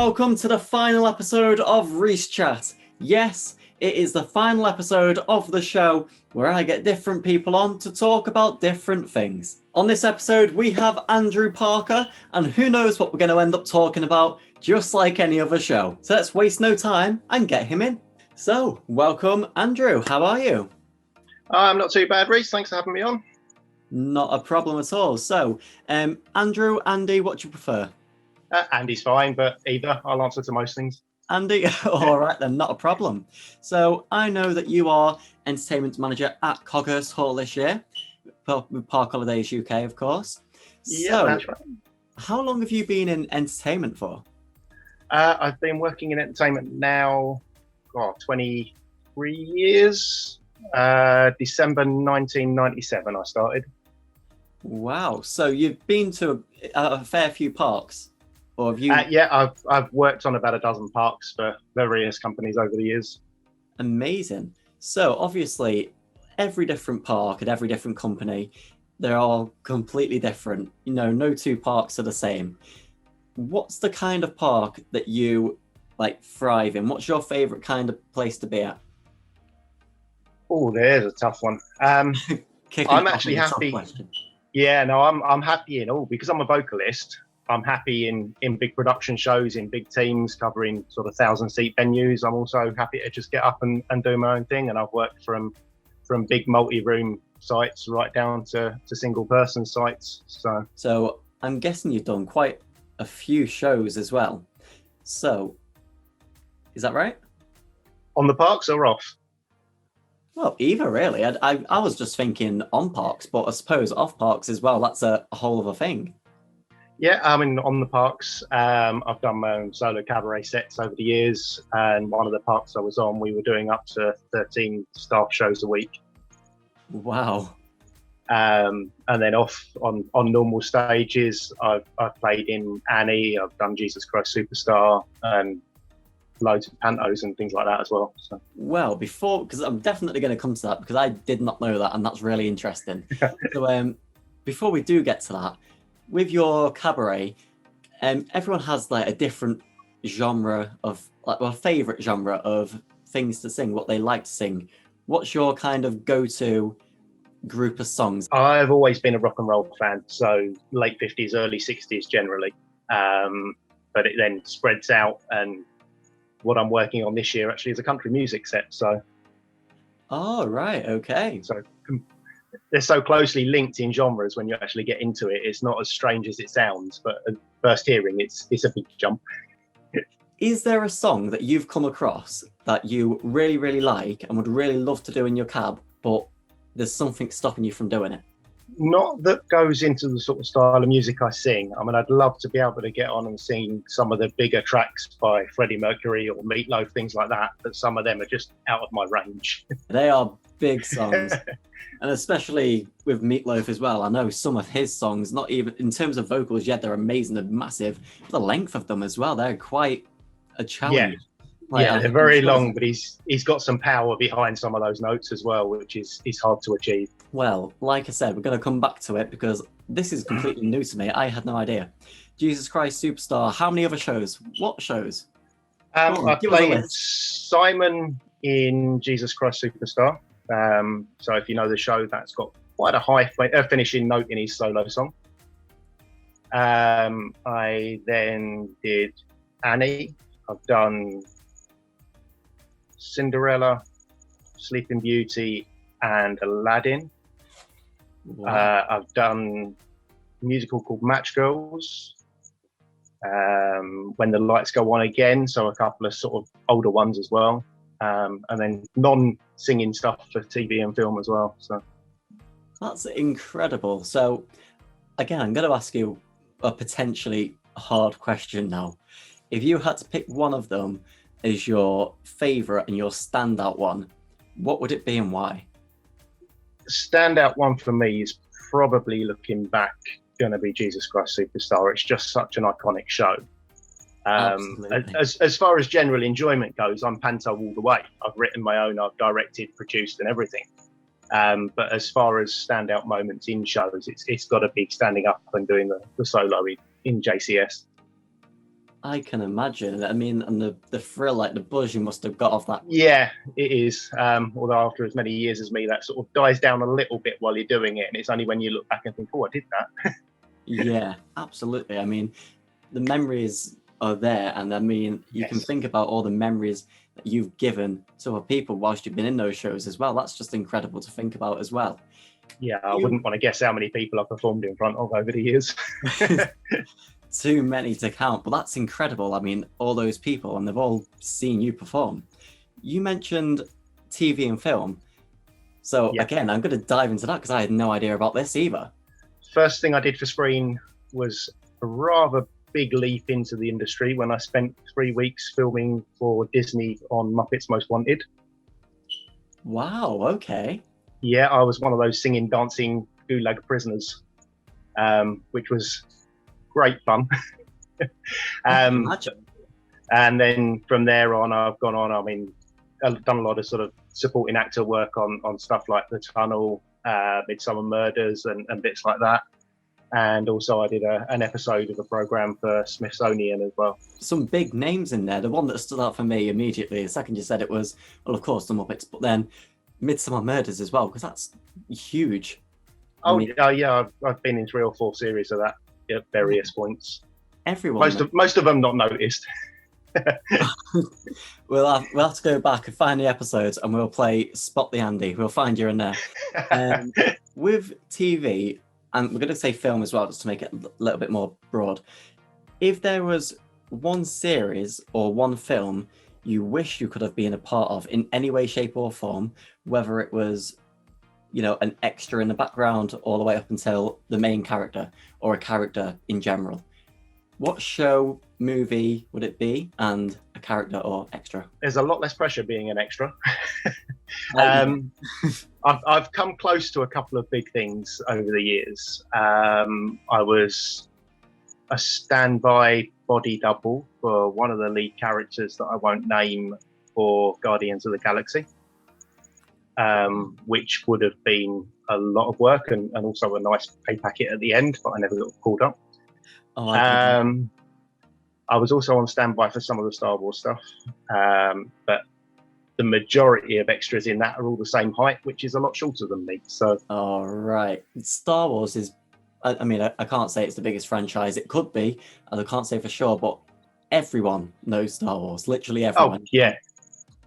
welcome to the final episode of Reece Chat. Yes, it is the final episode of the show where I get different people on to talk about different things. On this episode, we have Andrew Parker, and who knows what we're going to end up talking about, just like any other show. So let's waste no time and get him in. So, welcome, Andrew. How are you? I'm not too bad, Reece. Thanks for having me on. Not a problem at all. So, Andrew, Andy, what do you prefer? Andy's fine, but either. I'll answer to most things. Andy, all right then, not a problem. So I know that you are entertainment manager at Coghurst Hall this year, with Park Holidays UK, of course. Yeah, that's right. How long have you been in entertainment for? I've been working in entertainment now, 23 years. December 1997 I started. Wow, so you've been to a fair few parks? Or have you... Yeah, I've worked on about a dozen parks for various companies over the years. Amazing. So obviously, every different park and every different company, they're all completely different. You know, no two parks are the same. What's the kind of park that you thrive in? What's your favourite kind of place to be at? Oh, there's a tough one. I'm actually happy. Yeah, no, I'm happy in all because I'm a vocalist. I'm happy in big production shows, in big teams, covering sort of 1,000-seat venues. I'm also happy to just get up and do my own thing. And I've worked from big multi-room sites right down to single-person sites. So I'm guessing you've done quite a few shows as well. So, is that right? On the parks or off? Well, either really. I was just thinking on parks, but I suppose off parks as well. That's a whole other thing. Yeah, I mean, on the parks, I've done my own solo cabaret sets over the years. And one of the parks I was on, we were doing up to 13 staff shows a week. Wow. And then off on normal stages, I've played in Annie, I've done Jesus Christ Superstar, and loads of pantos and things like that as well. So. Well, because I'm definitely going to come to that because I did not know that, and that's really interesting. So before we do get to that, with your cabaret, everyone has a different genre of favorite genre of things to sing, what they like to sing. What's your kind of go-to group of songs? I've always been a rock and roll fan, so late 50s, early 60s generally. But it then spreads out, and what I'm working on this year actually is a country music set. So. Oh, right, okay. So they're so closely linked in genres when you actually get into it. It's not as strange as it sounds, but at first hearing, it's a big jump. Is there a song that you've come across that you really, really like and would really love to do in your cab, but there's something stopping you from doing it? Not that goes into the sort of style of music I sing. I mean, I'd love to be able to get on and sing some of the bigger tracks by Freddie Mercury or Meat Loaf, things like that, but some of them are just out of my range. They are big songs. And especially with Meat Loaf as well. I know some of his songs, not even in terms of vocals yet, they're amazing and massive. The length of them as well, they're quite a challenge. Yeah, they're very long, but he's got some power behind some of those notes as well, which is hard to achieve. Well, like I said, we're going to come back to it because this is completely new to me. I had no idea. Jesus Christ Superstar, how many other shows? What shows? I played Simon in Jesus Christ Superstar. So if you know the show, that's got quite a high finishing note in his solo song. I then did Annie. I've done Cinderella, Sleeping Beauty, and Aladdin. Wow. I've done a musical called Match Girls, When the Lights Go On Again, so a couple of sort of older ones as well, and then non-singing stuff for TV and film as well. So that's incredible. So again, I'm going to ask you a potentially hard question now. If you had to pick one of them as your favourite and your standout one, what would it be and why? The standout one for me is probably, looking back, going to be Jesus Christ Superstar. It's just such an iconic show. As far as general enjoyment goes, I'm panto all the way. I've written my own, I've directed, produced and everything. But as far as standout moments in shows, it's got to be standing up and doing the solo in JCS. I can imagine. I mean, and the thrill, like the buzz you must have got off that. Yeah, it is. Although after as many years as me, that sort of dies down a little bit while you're doing it, and it's only when you look back and think, "Oh, I did that." Yeah, absolutely. I mean, the memories are there, and I mean, you can think about all the memories that you've given to other people whilst you've been in those shows as well. That's just incredible to think about as well. Yeah, I wouldn't want to guess how many people I've performed in front of over the years. Too many to count, but that's incredible. I mean, all those people, and they've all seen you perform. You mentioned TV and film. So again, I'm going to dive into that because I had no idea about this either. First thing I did for screen was a rather big leap into the industry when I spent 3 weeks filming for Disney on Muppets Most Wanted. Wow, okay. Yeah, I was one of those singing, dancing gulag prisoners, which was great fun. And then from there on, I've gone on. I mean, I've done a lot of sort of supporting actor work on stuff like The Tunnel, Midsummer Murders, and bits like that. And also, I did an episode of a program for Smithsonian as well. Some big names in there. The one that stood out for me immediately, the second you said it was, well, of course, the Muppets, but then Midsummer Murders as well, because that's huge. Yeah, I've been in 3 or 4 series of that at various points. Everyone. Most of them not noticed. We'll have to go back and find the episodes, and we'll play Spot the Andy. We'll find you in there. With TV, and we're going to say film as well, just to make it a little bit more broad. If there was one series or one film you wish you could have been a part of in any way, shape, or form, whether it was, you know, an extra in the background all the way up until the main character or a character in general, what show, movie would it be, and a character or extra? There's a lot less pressure being an extra. I've come close to a couple of big things over the years. I was a standby body double for one of the lead characters that I won't name for Guardians of the Galaxy, which would have been a lot of work and also a nice pay packet at the end, but I never got called up. I was also on standby for some of the Star Wars stuff, but the majority of extras in that are all the same height, which is a lot shorter than me. So, all right, Star Wars is, I mean, I can't say it's the biggest franchise. It could be, and I can't say for sure, but everyone knows Star Wars, literally everyone. Oh, yeah.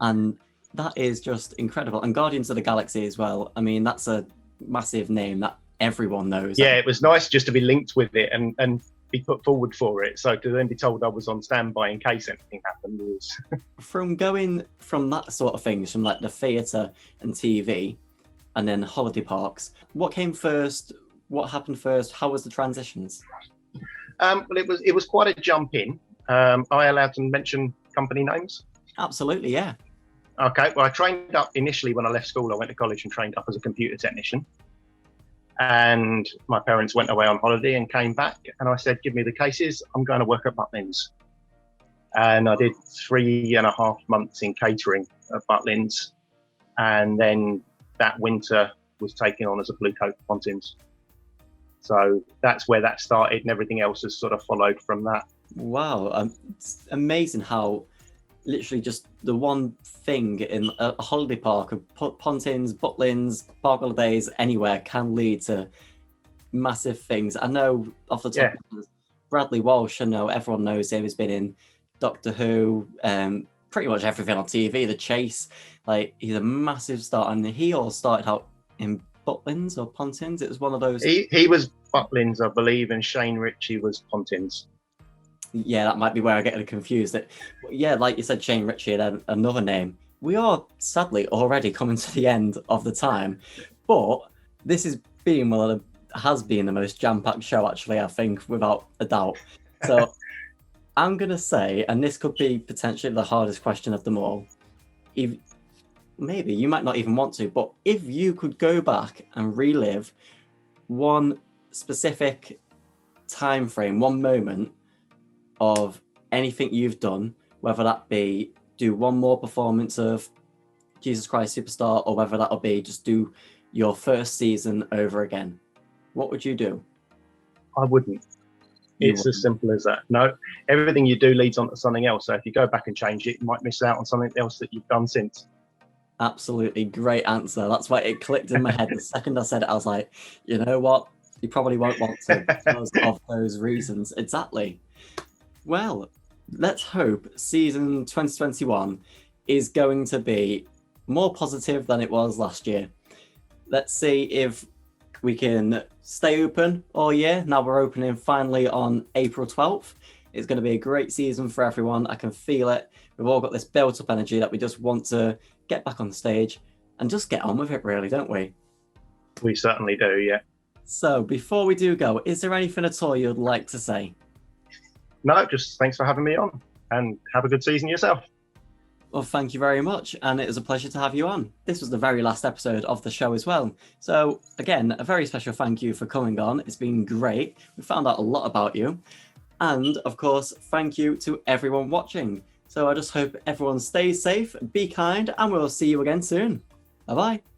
And that is just incredible. And Guardians of the Galaxy as well. I mean, that's a massive name that everyone knows. Yeah, it was nice just to be linked with it and be put forward for it. So to then be told I was on standby in case anything happened was... From going from that sort of things, from like the theatre and TV, and then holiday parks, what came first? What happened first? How was the transitions? Well, it was quite a jump in. Am I allowed to mention company names? Absolutely, yeah. Okay, well, I trained up initially when I left school. I went to college and trained up as a computer technician. And my parents went away on holiday and came back. And I said, give me the cases. I'm going to work at Butlins. And I did 3.5 months in catering at Butlins. And then that winter was taken on as a blue coat for Pontins. So that's where that started, and everything else has sort of followed from that. Wow, it's amazing how literally just the one thing in a holiday park, Pontins, Butlins, Park Holidays, anywhere can lead to massive things. I know off the top of Bradley Walsh, I know everyone knows him, he's been in Doctor Who, pretty much everything on TV, The Chase, like he's a massive star, and he all started out in Butlins or Pontins. It was one of those. He was Butlins, I believe, and Shane Ritchie was Pontins. Yeah, that might be where I get confused. Yeah, like you said, Shane Ritchie had another name. We are sadly already coming to the end of the time, but this has been has been the most jam-packed show, actually, I think, without a doubt. So I'm gonna say, and this could be potentially the hardest question of them all. If maybe you might not even want to, but if you could go back and relive one specific time frame, one moment of anything you've done, whether that be do one more performance of Jesus Christ Superstar, or whether that'll be just do your first season over again, what would you do? I wouldn't. It's as simple as that. No, everything you do leads on to something else. So if you go back and change it, you might miss out on something else that you've done since. Absolutely great answer. That's why it clicked in my head. The second I said it, I was like, you know what? You probably won't want to because of those reasons. Exactly. Well, let's hope season 2021 is going to be more positive than it was last year. Let's see if we can stay open all year. Now we're opening finally on April 12th. It's going to be a great season for everyone. I can feel it. We've all got this built up energy that we just want to get back on stage and just get on with it, really, don't we? We certainly do, yeah. So before we do go, is there anything at all you'd like to say? No, just thanks for having me on and have a good season yourself. Well, thank you very much. And it was a pleasure to have you on. This was the very last episode of the show as well. So again, a very special thank you for coming on. It's been great. We found out a lot about you. And of course, thank you to everyone watching. So I just hope everyone stays safe, be kind, and we'll see you again soon. Bye-bye.